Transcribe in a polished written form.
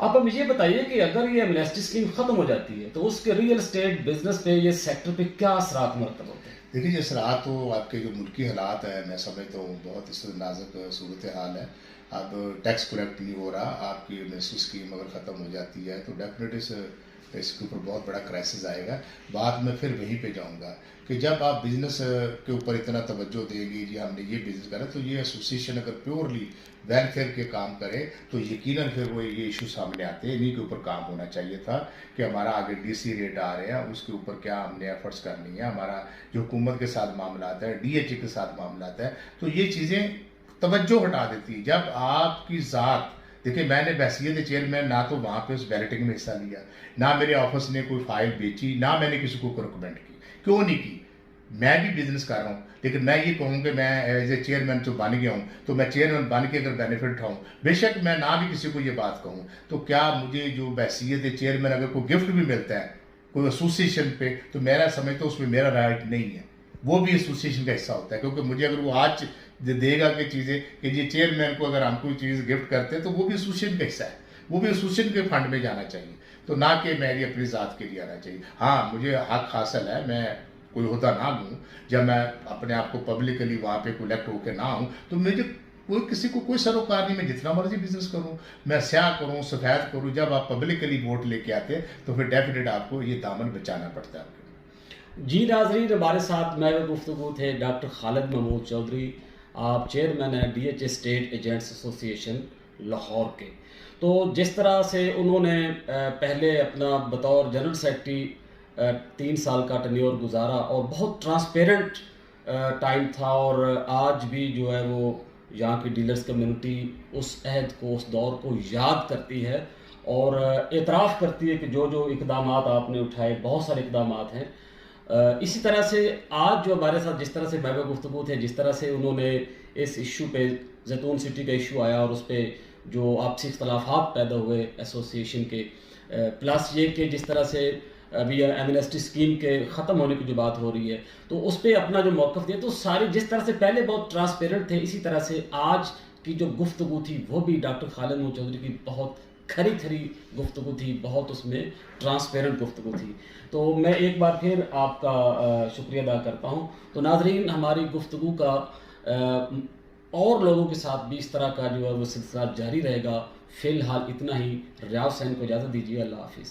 आप अब मुझे बताइए कि अगर ये एमनेस्टी स्कीम ख़त्म हो जाती है तो उसके रियल एस्टेट बिजनेस पे, ये सेक्टर पे क्या असरात मरतब होते हैं? देखिए, जिस राह तो आपके जो मुल्की हालात है, मैं समझता हूँ बहुत इस नाजुक सूरत हाल है। अब टैक्स कलेक्ट नहीं हो रहा, आपकी एमनेस्टी स्कीम अगर ख़त्म हो जाती है तो डेफिनेटली इसके ऊपर बहुत बड़ा क्राइसिस आएगा। बात मैं फिर वहीं पे जाऊंगा कि जब आप बिज़नेस के ऊपर इतना तवज्जो देंगे, जी हमने ये बिज़नेस करा, तो ये एसोसिएशन अगर प्योरली वेलफेयर के काम करे तो यकीनन फिर वो ये इशू सामने आते हैं। इन्हीं के ऊपर काम होना चाहिए था कि हमारा आगे डीसी रेट आ रहे हैं, उसके ऊपर क्या हमने एफर्ट्स करनी है, हमारा जो हुकूमत के साथ मामला आता है, डीएचए के साथ मामला आता है, तो ये चीज़ें तवज्जो हटा देती है। जब आपकी ज़ात, देखिए मैंने बहसीयत चेयरमैन ना तो वहाँ पे उस बैलेटिंग में हिस्सा लिया, ना मेरे ऑफिस ने कोई फाइल बेची, ना मैंने किसी को रिकमेंड की। क्यों नहीं की? मैं भी बिजनेस कर रहा हूँ, लेकिन मैं ये कहूँ कि मैं एज ए चेयरमैन तो बन गया हूँ, तो मैं चेयरमैन बन के अगर बेनिफिट उठाऊँ, बेशक मैं ना भी किसी को ये बात कहूँ, तो क्या मुझे जो बहसीयत चेयरमैन अगर कोई गिफ्ट भी मिलता है कोई एसोसिएशन पे, तो मेरा समझता उसमें मेरा राइट नहीं है, वो भी एसोसिएशन का हिस्सा होता है। क्योंकि मुझे अगर वो आज देगा कि चीज़ें कि ये चेयरमैन को अगर हम कोई चीज़ गिफ्ट करते हैं तो वो भी एसोसिएशन का हिस्सा है, वो भी एसोसिएशन के फंड में जाना चाहिए, तो ना कि मेरी अपनी ज़ात के लिए आना चाहिए। हाँ, मुझे हक हासिल है, मैं कोई होता ना लूँ, जब मैं अपने आप को पब्लिकली वहाँ पे कलेक्ट होकर ना हूँ, तो मुझे कोई किसी को कोई सरोकार नहीं, मैं जितना मर्जी बिजनेस करूँ, मैं स्याह करूँ, सफ़ेद करूँ, जब आप पब्लिकली वोट लेके आते हैं तो फिर डेफिनेट आपको ये दामन बचाना पड़ता है आपको। जी नाजरीन, हमारे साथ में गुफ्तगू थे डॉक्टर खालिद महमूद चौधरी, आप चेयरमैन हैं DHA state agents association Lahore के। तो जिस तरह से उन्होंने पहले अपना बतौर जनरल सेक्रेटरी 3 साल का टेन्योर गुजारा और बहुत ट्रांसपेरेंट टाइम था, और आज भी जो है वो यहाँ की डीलर्स कम्युनिटी उस अहद को, उस दौर को याद करती है और एतराफ़ करती है कि जो जो इक़दामात आपने उठाए, बहुत सारे इक़दामात हैं। इसी तरह से आज जो हमारे साथ जिस तरह से महबूब गुफ्तगू थे, जिस तरह से उन्होंने इस इशू पे, जैतून सिटी का इशू आया और उस पर जो आपसी इख्तलाफात पैदा हुए एसोसिएशन के, प्लस ये कि जिस तरह से अभी एमनेस्टी स्कीम के ख़त्म होने की जो बात हो रही है, तो उस पर अपना जो मौक़िफ़ दिया, तो सारी जिस तरह से पहले बहुत ट्रांसपेरेंट थे, इसी तरह से आज की जो गुफ्तगू थी वो भी डॉक्टर खालिद महमूद चौधरी की बहुत खरी खरी गुफ्तगू थी, बहुत उसमें ट्रांसपेरेंट गुफ्तगू थी। तो मैं एक बार फिर आपका शुक्रिया अदा करता हूँ। तो नाज़रीन, हमारी गुफ्तगू का और लोगों के साथ भी इस तरह का जो है वो सिलसिला जारी रहेगा। फ़िलहाल इतना ही। रियाज हुसैन को इजाज़त दीजिए। अल्लाह हाफ़िज़।